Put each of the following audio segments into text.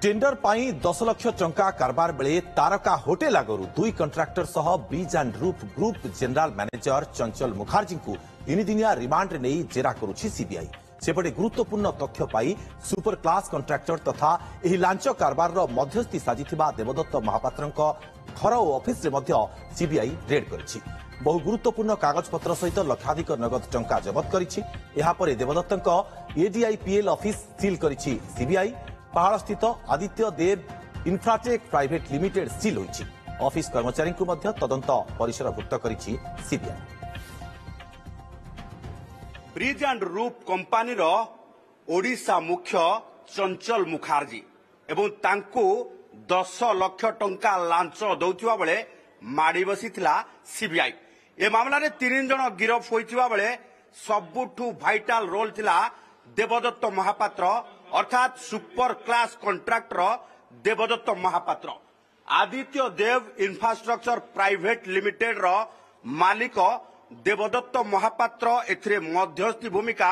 Tender पाई 10 लाख टंका कारबार बेले तारका होटेल आगरू दुई कंट्राक्टर सह bridge and roof group general manager चंचल मुखर्जी को 3 दिनिया रिमांड नहीं जेरा करुछि सीबीआई। सेपटे गुरुत्वपूर्ण तथ्य पाई सुपर क्लास कंट्राक्टर तथा एही लांच कारबार मध्यस्थी साजिथिबा देवदत्त महापात्रଙ୍କ घर और ऑफिस रे मध्य सीबीआई रेड करिछि। बहु गुरुत्वपूर्ण कागजपत्र सहित लक्षाधिक नगद टंका जबत करिछि। एहा परे देवदत्तଙ୍କ एडीआईपीएल ऑफिस सील करिछि सीबीआई। पहाड़ स्थित Aditya Dev Infratech private limited seal होइछि। ऑफिस कर्मचारी को मध्य तदंत परिसरभुक्त करिछि CBI. Bridge and roof company रो ओडिशा मुख्य चंचल मुखर्जी एवं तांको 10 लाख टंका लांच दौथिबा बेले माड़ी बसीथिला सीबीआई। ए मामला रे 3 जण गिरफ होइथिबा बेले सबुठु भाइटाल रोल थिला देवदत्त महापात्र अर्थात सुपर क्लास कंट्राक्टर देवदत्त Mahapatra. Aditya Dev infrastructure private limited रो मालिक देवदत्त महापात्र एथिरे मध्यस्थी भूमिका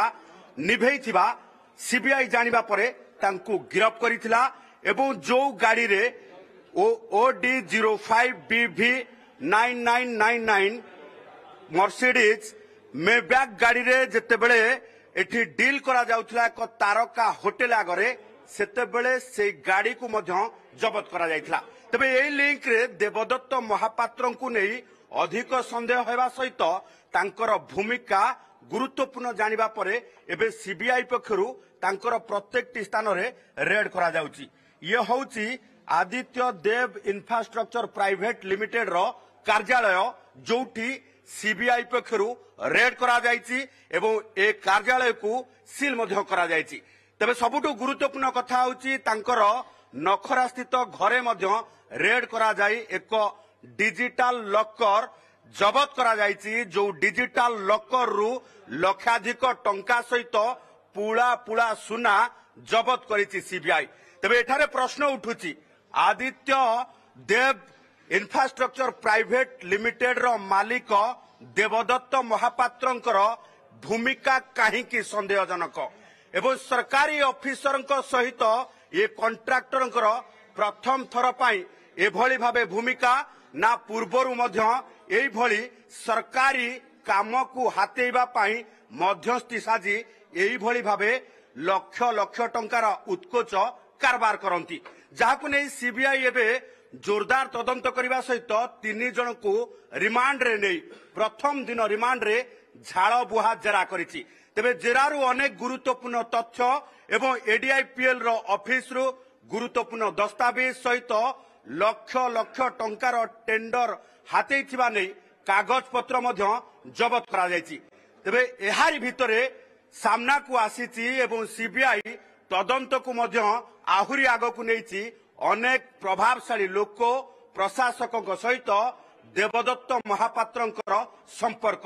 निभेइथिबा सीबीआई जानिबा परे तांकु गिरफ करिथिला एवं जो गाड़ी रे ओडी 05BV 9999 मर्सिडीज मेबैक गाड़ी रे जेतेबेले एठी डील करा जाउथला एक तारका होटेल आगरे सेतेबेले से गाड़ी को मध्य जबत करा जाइथला। तबे एई लिंक रे देवदत्त महापात्रन को नै अधिक संदेह हेबा सहित तांकर भूमिका गुरुत्वपूर्ण जानिबा परे एबे सीबीआई पक्षरु तांकर प्रत्येक स्थान रे रेड करा जाउची। ये होउची Aditya Dev infrastructure private limited रो कार्यालय जोठी सीबीआई पक्षरु रेड करा जाइची एवं ए कार्यालय को सील मध्य करा जाइची। तबे सबुठु गुरुत्वपूर्ण कथा होउची तांकर नखरा स्थित घरे मध्य रेड करा जाई एक डिजिटल लॉकर जबत करा जाइची। जो डिजिटल लॉकर रु लक्षाधिक टंका सहित पुला पुला सुना जबत करिची सीबीआई। तबे एठारे प्रश्न उठुची Aditya Dev infrastructure private limited रो मालिक देवदत्त महापात्रंकर भूमिका काहींकी संदेहजनक एवं सरकारी ऑफिसरंक सहित ये कंट्राक्टरंकर प्रथम थर पाई एभली भाबे भूमिका ना पूर्वरु मध्य एई भली सरकारी काम को हातेइबा पाई मध्यस्थी साजी एई भली भाबे लक्ष लक्ष टंकार उत्कोच कारबार करंती। जाहाकु नै सीबीआई एबे जोरदार तदंत करने सहित 3 जन को रिमांड रे नहीं प्रथम दिन रिमांड रे झाड़ बुहा जेरा करिछि। तेबे जेरारु अनेक गुरुत्वपूर्ण तथ्य एवं एडीआईपीएल रो ऑफिस रु गुरुत्वपूर्ण दस्तावेज सहित लक्ष लक्ष टंकार टेंडर हाते थिबा नै कागज पत्र मध्य जबत करा जायछि। तेबे एहारी भितरे सामना को आसीछि एवं सीबीआई तदंत को मध्य आहुरी आग को नैछि। अनेक प्रभावशाली लोक प्रशासक सहित देवदत्त महापात्रंकर संपर्क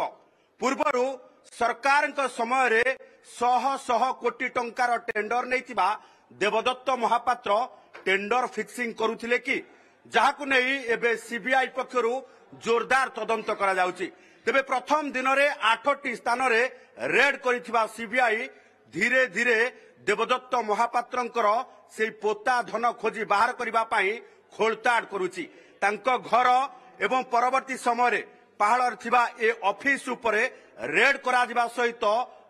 पूर्वरु सरकार समय रे शह शह कोटी टंकार टेंडर नैतिबा देवदत्त महापात्र टेंडर फिक्सिंग करुथिले कि जाहाकु नै एबे सीबीआई पक्षरु जोरदार तदंत करा जाउची। तेबे प्रथम दिन रे 8टी स्थान रे रेड करिथिबा सीबीआई धीरे धीरे देवदत्त महापात्रंकर से पोता धन खोजी बाहर करबा पाई खोलताड़ करुची। तांको घर एवं परवर्ती समय रे पहाड़ थिबा ए ऑफिस उपरे रेड करा जिबा सहित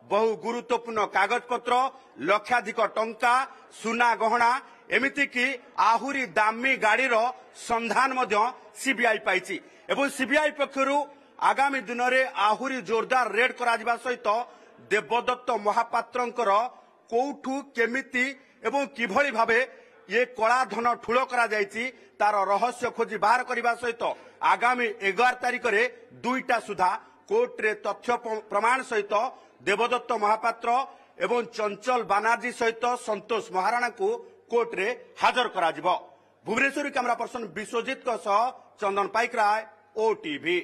बहु गुरुत्वपूर्ण कागज पत्र लक्षाधिक टंका सुना गहना एमिति की आहुरी दामी गाड़ी रो संधान मध्य सीबीआई पाइची एवं सीबीआई पक्षरु आगामी दिन रे आहुरी जोरदार रेड करा जिबा सहित देवदत्त महापात्रंकर कोठू केमिति एवं किभली भाबे ये कला धन ठूल करा जायछि तार रहस्य खोजी बाहर करबा सहित आगामी 11 तारिख रे 2टा सुधा कोर्ट रे तथ्य प्रमाण सहित देवदत्त महापात्र एवं चंचल बानार्जी सहित संतोष महाराणा को कोर्ट रे हाजर करा जिवो। भुवनेश्वर कैमरा पर्सन विश्वजीत को सह चंदन पाइकराय ओटीवी।